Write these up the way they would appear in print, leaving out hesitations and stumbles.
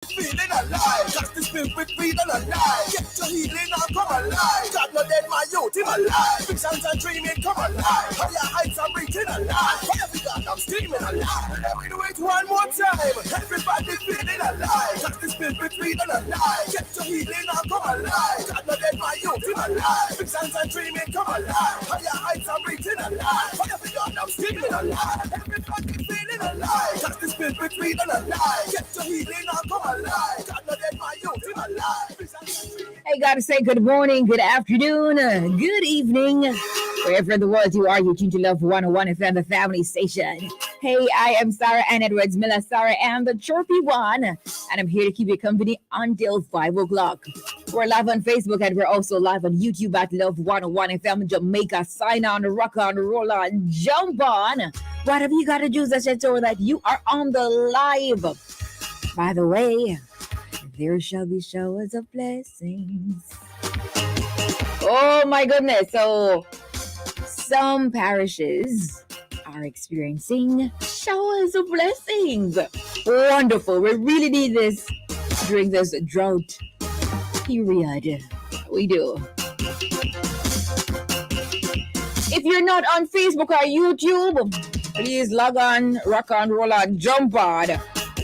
Feeling alive, just the spirit feeling alive. Get your healing and come alive. God not dead, my youth, him alive. Visions and dreaming, come alive. Higher heights, I'm reaching alive. Every God, I'm screaming alive. Let me do it one more time. Everybody feeling alive, just the spirit feeling alive. Get your healing and come alive. God not dead, my youth, him alive. Visions and dreaming, come alive. Higher heights, I'm reaching alive. Every God, I'm screaming alive. Everybody feeling alive, just the spirit feeling alive. Get your healing and come alive. Hey, gotta say good morning, good afternoon, good evening. Wherever in the world you are, you tune to Love 101 FM, the family station. Hey, I am Sara-Ann Edwards Miller, Sara-Ann, the chirpy one, and I'm here to keep you company until 5 o'clock. We're live on Facebook and we're also live on YouTube at Love 101 FM Jamaica. Sign on, rock on, roll on, jump on. Whatever you gotta do is just ensure that you are on the live. By the way, there shall be showers of blessings. Oh my goodness. So some parishes are experiencing showers of blessings. Wonderful. We really need this during this drought period. We do. If you're not on Facebook or YouTube, please log on, rock on, roll on, jump on.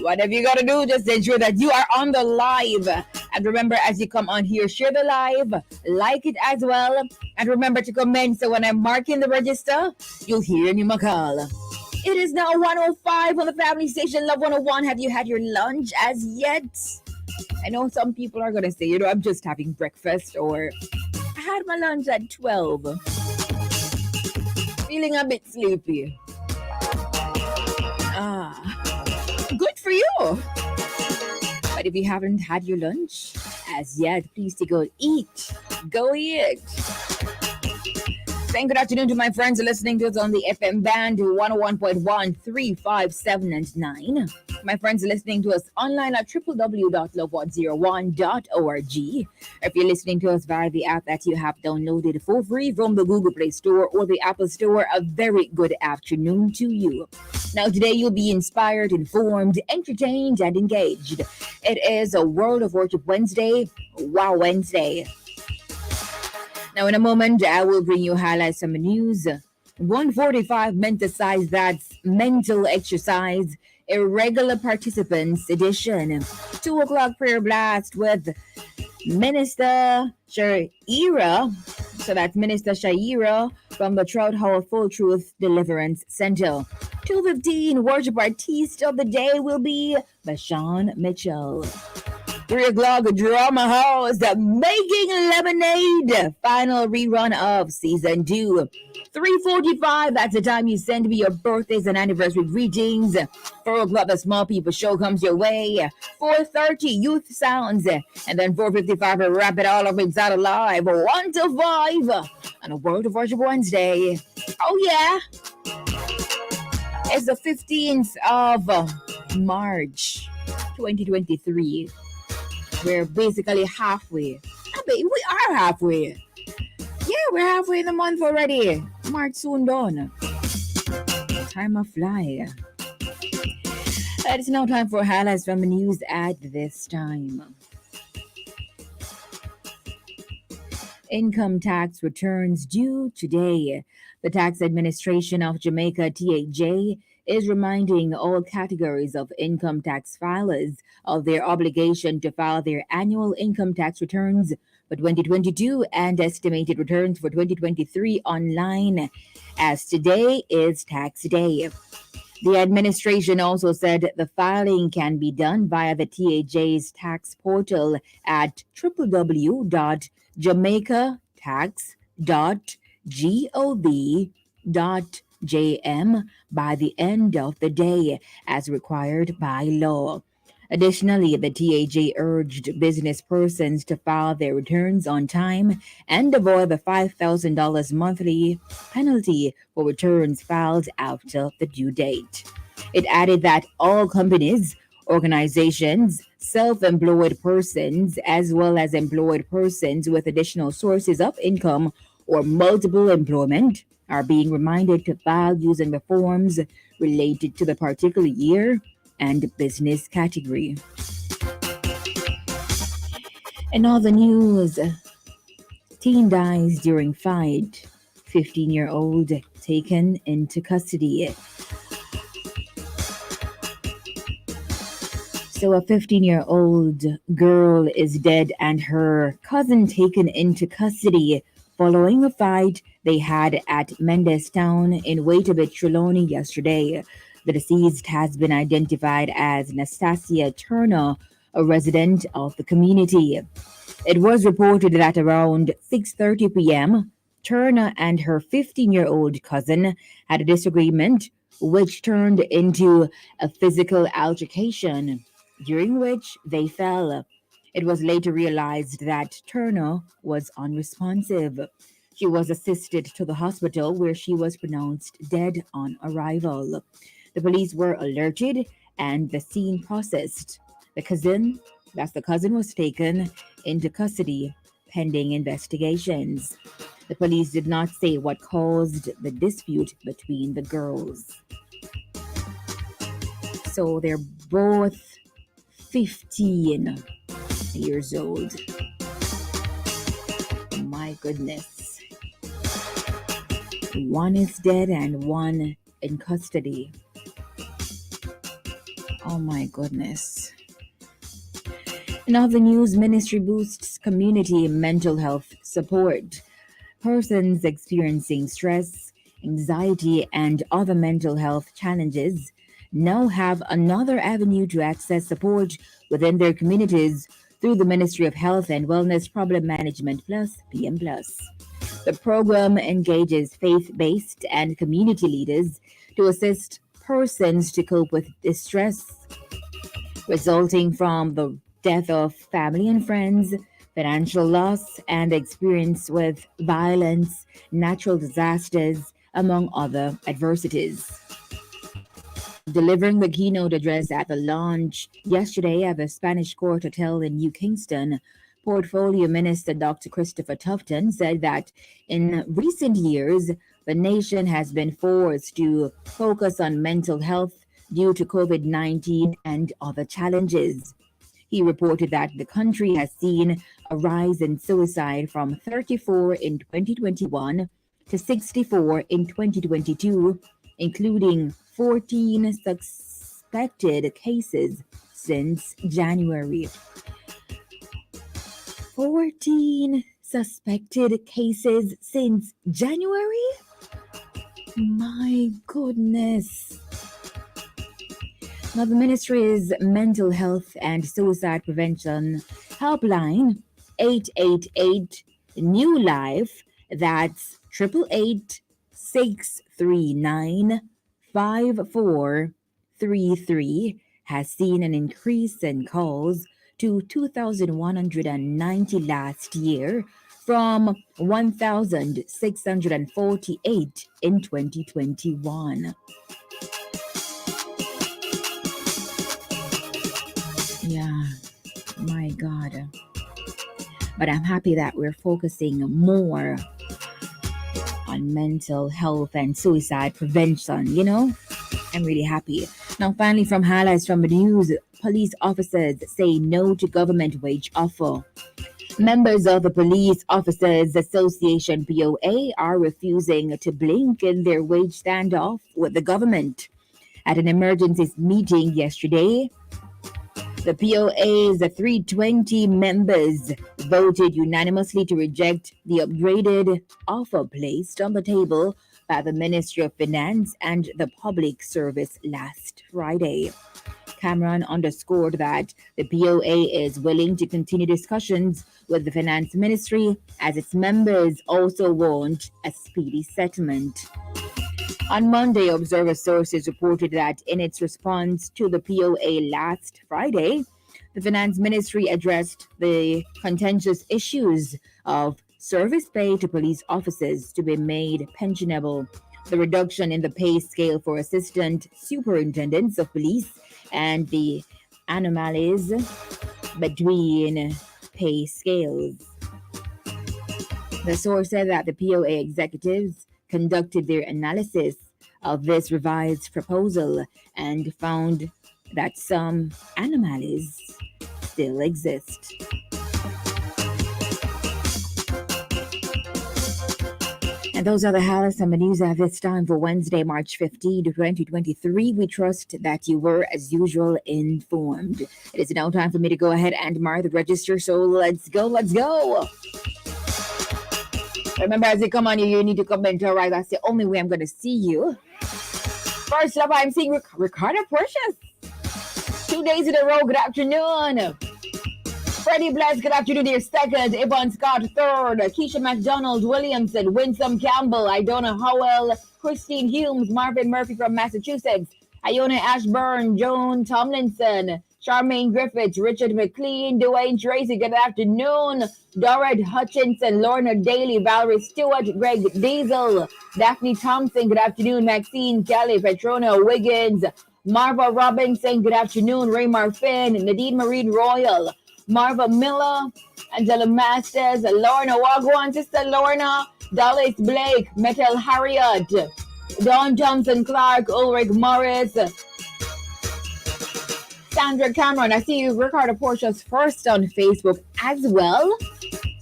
Whatever you gotta do, just ensure that you are on the live. And remember, as you come on here, share the live, like it as well. And remember to comment, so when I'm marking the register, you'll hear me call. It is now 1:05 on the family station, Love 101. Have you had your lunch as yet? I know some people are gonna say, I'm just having breakfast, or I had my lunch at 12. Feeling a bit sleepy. Good for you. But if you haven't had your lunch as yet, please to go eat. Go eat. Saying good afternoon to my friends listening to us on the FM band 101.1, 3, 5, 7, and 9. My friends listening to us online at www.love101.org. If you're listening to us via the app that you have downloaded for free from the Google Play Store or the Apple Store, a very good afternoon to you. Now, today you'll be inspired, informed, entertained, and engaged. It is a World of Worship Wednesday. Wow, Wednesday. Now, in a moment, I will bring you highlights from the news. 1:45 Menticize, that's mental exercise, irregular participants edition. 2 o'clock prayer blast with Minister Shaira. So that's Minister Shaira from the Trout Hall Full Truth Deliverance Center. 2:15 worship artist of the day will be Bashan Mitchell. 3 o'clock drama house, Making Lemonade, final rerun of season 2. 3:45, that's the time you send me your birthdays and anniversary greetings. 4 o'clock, the small people show comes your way. 4:30, youth sounds. And then 4:55, we wrap it all up inside of live. 1 to 5 on a World of Worship Wednesday. Oh yeah. It's the 15th of March, 2023. We're basically halfway. I mean, we are halfway. Yeah, we're halfway in the month already. March soon done. Time of fly. It's now time for highlights from the news at this time. Income tax returns due today. The Tax Administration of Jamaica, TAJ, is reminding all categories of income tax filers of their obligation to file their annual income tax returns for 2022 and estimated returns for 2023 online, as today is tax day. The administration also said the filing can be done via the TAJ's tax portal at www.jamaicatax.gov.jm by the end of the day, as required by law. Additionally, the TAJ urged business persons to file their returns on time and avoid the $5,000 monthly penalty for returns filed after the due date. It added that all companies, organizations, self-employed persons, as well as employed persons with additional sources of income or multiple employment, are being reminded to file using the forms related to the particular year and business category. In all the news, teen dies during fight. 15-year-old taken into custody. So, a 15-year-old girl is dead and her cousin taken into custody following a fight they had at Mendes Town in Waitabit, Trelawney yesterday. The deceased has been identified as Nastasia Turner, a resident of the community. It was reported that around 6:30 p.m., Turner and her 15-year-old cousin had a disagreement which turned into a physical altercation during which they fell. It was later realized that Turner was unresponsive. She was assisted to the hospital where she was pronounced dead on arrival. The police were alerted and the scene processed. The cousin, the cousin was taken into custody pending investigations. The police did not say what caused the dispute between the girls. So they're both 15 years old. My goodness. One is dead and one in custody. Oh my goodness. In other news, ministry boosts community mental health support. Persons experiencing stress, anxiety, and other mental health challenges now have another avenue to access support within their communities through the Ministry of Health and Wellness Problem Management Plus, PM Plus. The program engages faith-based and community leaders to assist persons to cope with distress resulting from the death of family and friends, financial loss, and experience with violence, natural disasters, among other adversities. Delivering the keynote address at the launch yesterday at the Spanish Court Hotel in New Kingston, Portfolio Minister Dr. Christopher Tufton said that in recent years, the nation has been forced to focus on mental health due to COVID-19 and other challenges. He reported that the country has seen a rise in suicide from 34 in 2021 to 64 in 2022, including 14 suspected cases since January. 14 suspected cases since January? My goodness. Now, the ministry's mental health and suicide prevention helpline, 888 New Life, that's 888-639-5433, has seen an increase in calls to 2,190 last year from 1,648 in 2021. Yeah, my God. But I'm happy that we're focusing more on mental health and suicide prevention, you know? I'm really happy. Now, finally, from highlights from the news, police officers say no to government wage offer. Members of the Police Officers Association POA are refusing to blink in their wage standoff with the government. At an emergency meeting yesterday, the POA's 320 members voted unanimously to reject the upgraded offer placed on the table by the Ministry of Finance and the Public Service last Friday. Cameron underscored that the POA is willing to continue discussions with the Finance Ministry as its members also want a speedy settlement. On Monday, Observer sources reported that in its response to the POA last Friday, the Finance Ministry addressed the contentious issues of service pay to police officers to be made pensionable, the reduction in the pay scale for assistant superintendents of police, and the anomalies between pay scales. The source said that the POA executives conducted their analysis of this revised proposal and found that some anomalies still exist. And those are the highlights on the news at this time for Wednesday, March 15, 2023. We trust that you were, as usual, informed. It is now time for me to go ahead and mark the register. So let's go, let's go. Remember, as you come on, you need to comment, all right? That's the only way I'm going to see you. First up, I'm seeing Ricardo Precious. 2 days in a row, good afternoon. Freddie Bless, good afternoon, dear second. Yvonne Scott, third. Keisha McDonald, Williamson, Winsome Campbell, Idona Howell, Christine Humes, Marvin Murphy from Massachusetts, Iona Ashburn, Joan Tomlinson, Charmaine Griffiths, Richard McLean, Dwayne Tracy, good afternoon. Dorrit Hutchinson, Lorna Daly, Valerie Stewart, Greg Diesel, Daphne Thompson, good afternoon. Maxine Kelly, Petrona Wiggins, Marva Robinson, good afternoon. Raymar Finn, Nadine Marine Royal, Marva Miller, Angela Masters, Lorna Wagwan, Sister Lorna, Dallas Blake, Metal Harriet, Dawn Thompson Clark, Ulrich Morris, Sandra Cameron. I see you, Ricardo Portia's first on Facebook as well.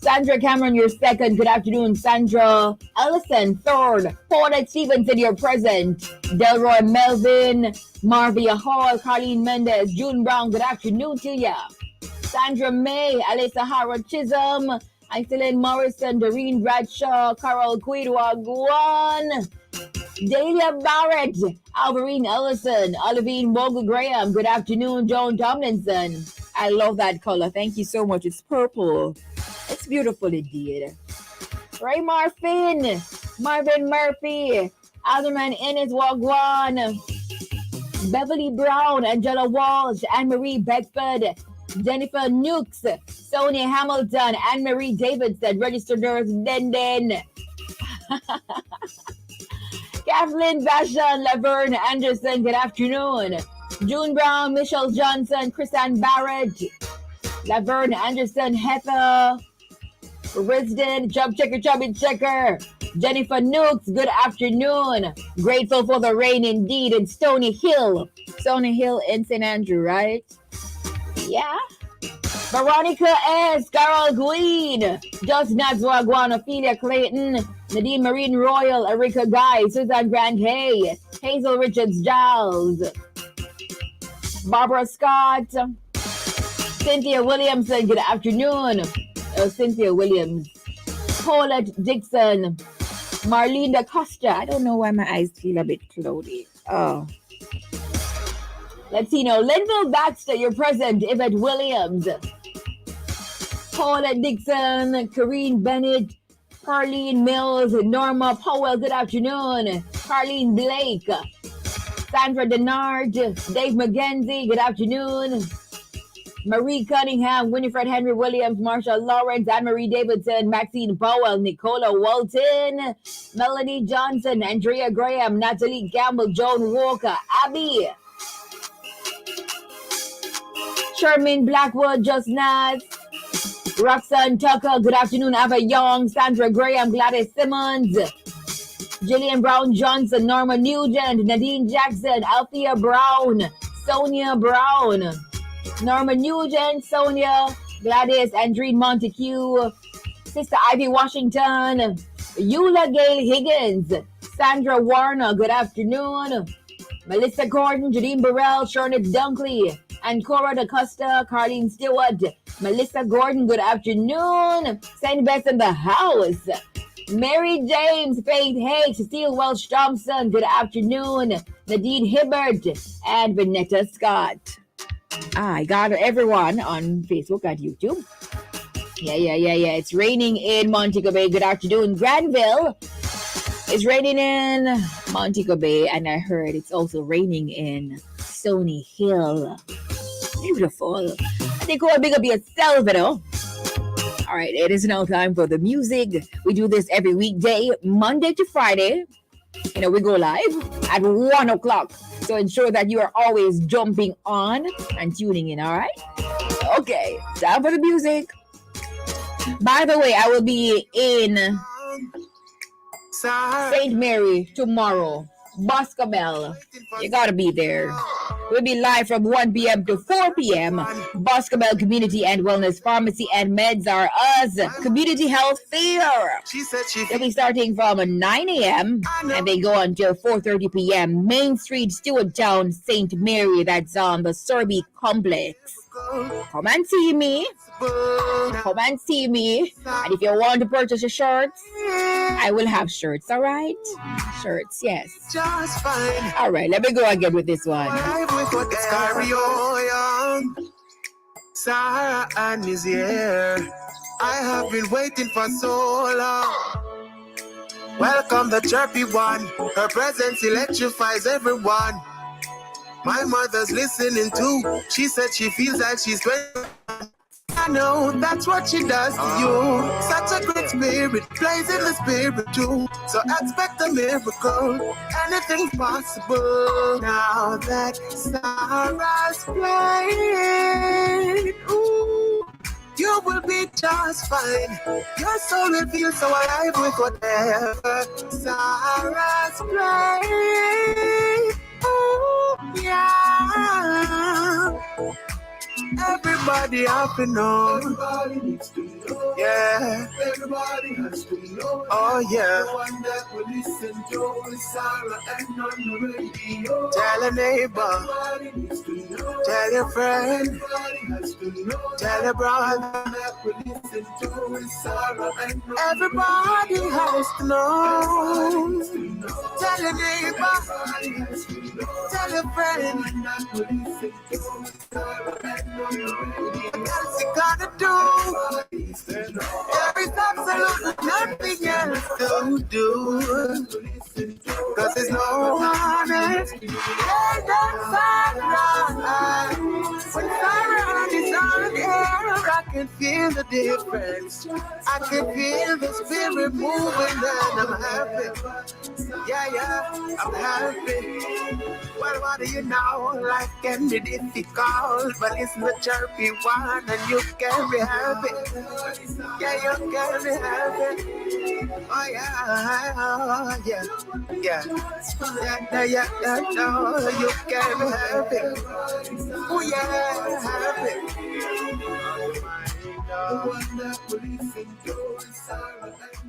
Sandra Cameron, you're second. Good afternoon. Sandra Ellison, third. Paulette Stevenson, you're present. Delroy Melvin, Marvia Hall, Carlene Mendez, June Brown, good afternoon to ya. Sandra May, Alyssa Hara Chisholm, Aiselin Morrison, Doreen Bradshaw, Carol Quidwa Guan, Delia Barrett, Alvarine Ellison, Olivine Vogel Graham, good afternoon. Joan Tomlinson, I love that color. Thank you so much. It's purple. It's beautiful indeed. Raymar Finn, Marvin Murphy, Alderman Ennis Wagwan, Beverly Brown, Angela Walsh, Anne-Marie Beckford, Jennifer Nukes, Sonia Hamilton, Anne-Marie Davidson, registered nurse Denden, Kathleen Vashon, Laverne Anderson, good afternoon. June Brown, Michelle Johnson, Chrisanne Barrett, Laverne Anderson, Heather Risden, Chub Checker, Chubby Checker, Jennifer Nukes, good afternoon. Grateful for the rain indeed in Stony Hill in St. Andrew, right? Yeah. Veronica S. Carol Green, Just Nazwa Ophelia Clayton, Nadine Marine Royal, Erika Guy, Susan Grant Hay, Hazel Richards Giles, Barbara Scott, Cynthia Williamson, good afternoon. Cynthia Williams, Paulette Dixon, Marlene Da Costa. I don't know why my eyes feel a bit cloudy. Oh. Let's see now. Linville Baxter, you're present. Yvette Williams, Paulette Dixon, Corrine Bennett, Carlene Mills, Norma Powell, good afternoon. Carlene Blake, Sandra Denard, Dave McKenzie, good afternoon. Marie Cunningham, Winifred Henry Williams, Marsha Lawrence, Anne-Marie Davidson, Maxine Powell, Nicola Walton, Melanie Johnson, Andrea Graham, Natalie Campbell, Joan Walker, Abby, Sherman Blackwood, Just Naz, Roxanne Tucker, good afternoon. Ava Young, Sandra Graham, Gladys Simmons, Jillian Brown Johnson, Norma Nugent, Nadine Jackson, Althea Brown, Sonia Brown, Norma Nugent, Sonia, Gladys, Andreen Montague, Sister Ivy Washington, Eula Gail Higgins, Sandra Warner, good afternoon. Melissa Gordon, Janine Burrell, Sharnett Dunkley, and Cora DaCosta, Carlene Stewart, Melissa Gordon, good afternoon. Saint Beth in the house. Mary James, Faith Hayes, Cecile Welsh Thompson, good afternoon. Nadine Hibbert, and Vanetta Scott. I got everyone on Facebook and YouTube. Yeah. It's raining in Montego Bay. Good afternoon. Granville. It's raining in Montego Bay, and I heard it's also raining in Stony Hill. Beautiful. I think we'll big up yourself, you know. All right, it is now time for the music. We do this every weekday, Monday to Friday. You know, we go live at 1 o'clock. So ensure that you are always jumping on and tuning in, all right? Okay, time for the music. By the way, I will be in St. Mary tomorrow. Boscomel. You gotta be there. We'll be live from 1 p.m. to 4 p.m. Boscobel Community and Wellness Pharmacy and Meds Are Us Community Health Fair. They'll be starting from 9 a.m. and they go until 4:30 p.m. Main Street, Stewarttown, St. Mary. That's on the Sorby Complex. Come and see me. Come and see me. And if you want to purchase your shirts, I will have shirts, all right? Shirts, yes. Just fine. All right, let me go again with this one. It's carry-on. Sara-Ann is here. I have been waiting for so long. Welcome the chirpy one. Her presence electrifies everyone. My mother's listening too. She said she feels like she's 20. I know that's what she does to you. Such a great spirit, plays in the spirit too. So expect a miracle, anything's possible. Now that Sarah's playing, ooh, you will be just fine. Your soul will feel so alive with whatever Sarah's playing. Ooh, yeah. Everybody have to know. Everybody needs to know. Yeah. Everybody has to know. Oh yeah. The one that will listen to is Sara-Ann on the radio. Tell a neighbor. Everybody needs to know. Tell your friend. Everybody has to know. Tell a brother. The one that will listen to is Sara-Ann. Everybody has to know. Tell your neighbor. Tell your friend. What else you gotta do? There is absolutely nothing else to do. Cause there's no one else. And that's Sara-Ann. When Sara-Ann is on air, I can feel the difference. I can feel the spirit moving and I'm happy. Yeah, I'm happy. Well, what do you know? Life can be difficult, but it's the chirpy one and you can be happy. Yeah, you can be happy. Oh yeah. No, you can be happy. Oh yeah, happy. The one that will listen to Sara-Ann.